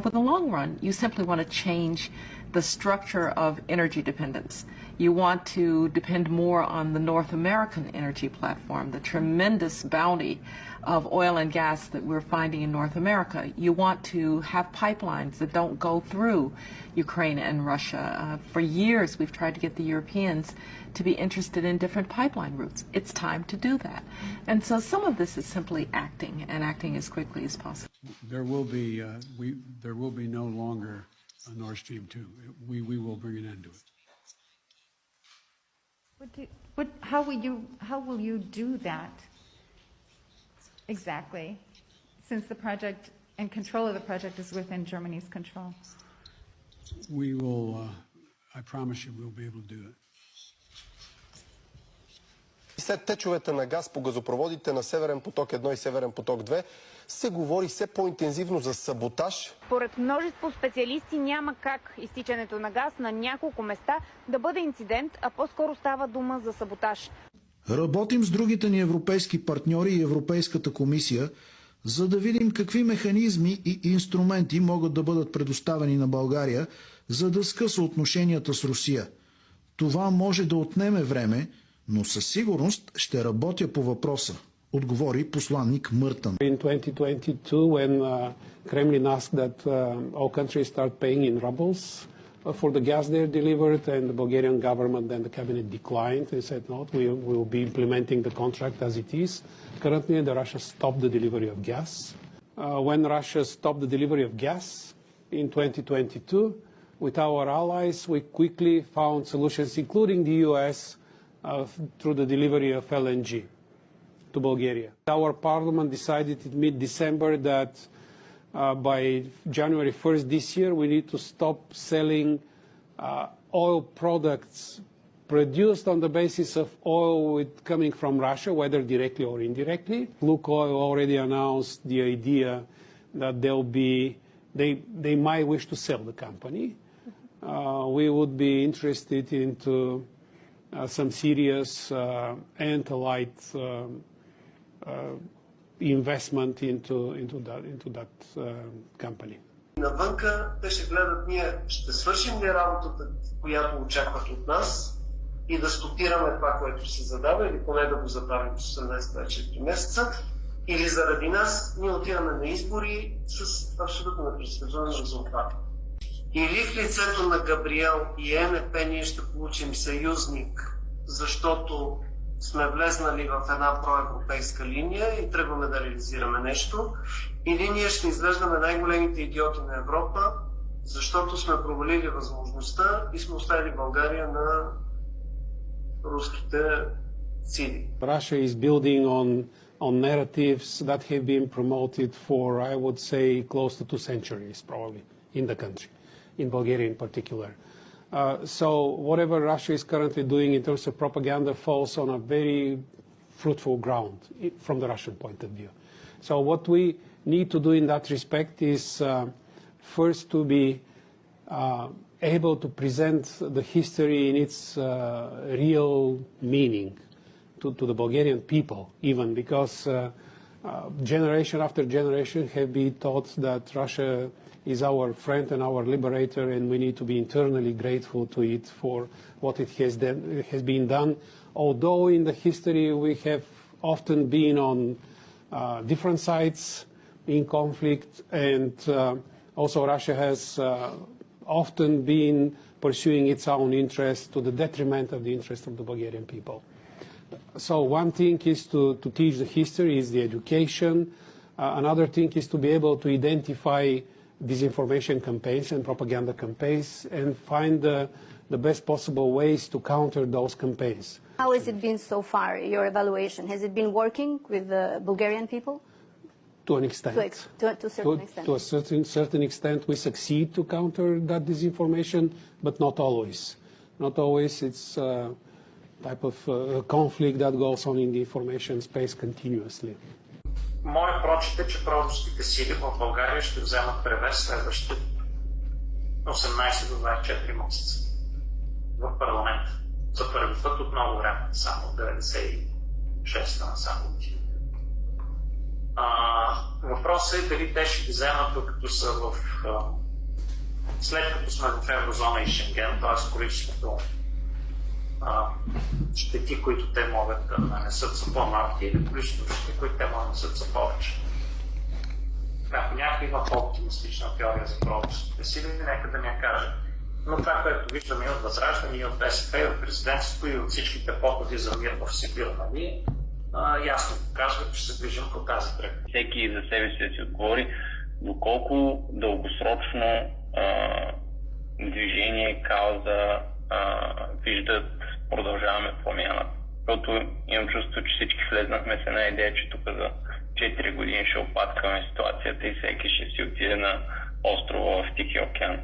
For the long run, you simply want to change the structure of energy dependence. You want to depend more on the North American energy platform, the tremendous bounty of oil and gas that we're finding in North America. You want to have pipelines that don't go through Ukraine and Russia. For years, we've tried to get the Europeans to be interested in different pipeline routes. It's time to do that. And so some of this is simply acting, and acting as quickly as possible. There will be no longer a Nord Stream 2. We will bring an end to it. How will you do that exactly, since the project and control of the project is within Germany's control? We will, I promise you, we'll be able to do it. След течовете на газ по газопроводите на Северен поток 1 и Северен поток 2 се говори все по-интензивно за саботаж. Според множество специалисти няма как изтичането на газ на няколко места да бъде инцидент, а по-скоро става дума за саботаж. Работим с другите ни европейски партньори и Европейската комисия, за да видим какви механизми и инструменти могат да бъдат предоставени на България, за да скъса отношенията с Русия. Това може да отнеме време, но със сигурност ще работя по въпроса, отговори посланник Мъртън. In 2022, when Kremlin asked that all countries start paying in rubles for the gas they delivered, and the Bulgarian government and the cabinet declined and said, no, we will be implementing the contract as it is. Currently, Russia stopped the delivery of gas. When Russia stopped the delivery of gas in 2022, with our allies, we quickly found solutions, including the US, through the delivery of LNG to Bulgaria. Our parliament decided in mid-December that by January 1st this year, we need to stop selling oil products produced on the basis of oil coming from Russia, whether directly or indirectly. Lukoil already announced the idea that they might wish to sell the company. We would be interested into some serious and light investment into that company. Навънка те ще гледат ние ще свършим ли работата, която очакват от нас и да стопираме това, което се задава или поне да го забавим с 18-24 месеца, или заради нас ние отиваме на избори с абсолютно непредсказуем резултат. Или в лицето на Габриел и ЕНП ние ще получим съюзник, защото сме влезнали в една проевропейска линия и тръгваме да реализираме нещо, или ние ще изглеждаме най-големите идиоти на Европа, защото сме провалили възможността и сме оставили България на руските сили. Russia is building on narratives that have been promoted for, I would say, close to 2 centuries, probably, in the country, in Bulgaria in particular. So whatever Russia is currently doing in terms of propaganda falls on a very fruitful ground from the Russian point of view. So what we need to do in that respect is first to be able to present the history in its real meaning to the Bulgarian people, even because generation after generation have been taught that Russia is our friend and our liberator, and we need to be internally grateful to it for what it has been done. Although in the history we have often been on different sides in conflict, and also Russia has often been pursuing its own interests to the detriment of the interest of the Bulgarian people. So one thing is to teach the history, is the education. Another thing is to be able to identify disinformation campaigns and propaganda campaigns and find the best possible ways to counter those campaigns. How has it been so far, your evaluation? Has it been working with the Bulgarian people? To an extent. To a certain extent. To a certain extent, we succeed to counter that disinformation, but not always. Not always. It's a type of conflict that goes on in the information space continuously. Моят прочит е, че проруските сили в България ще вземат превес следващите 18 до 24 месеца в парламента. За първи път от много време, само от 96-та насам. Въпросът е дали те ще ги вземат, докато са след като сме в еврозона и Шенген, т.е. количеството щети, които те могат да нанесат, са по-малки, или количеството щети, които те могат да нанесат, са повече. Ако някой има по-оптимистична теория за правителството сили, нека да ми я каже. Но това, което виждаме и от Възраждане, и от БСП, и от президентството, и от всичките походи за мир в Сибир, нали, ясно показва, че се движим по тази тръг. Всеки за себе си да си отговори доколко дългосрочно движение, кауза виждат продължаваме промяната. Защото имам чувство, че всички влезнахме с една идея, че тук за 4 години ще опаткаме ситуацията и всеки ще си отиде на острова в Тихия океан.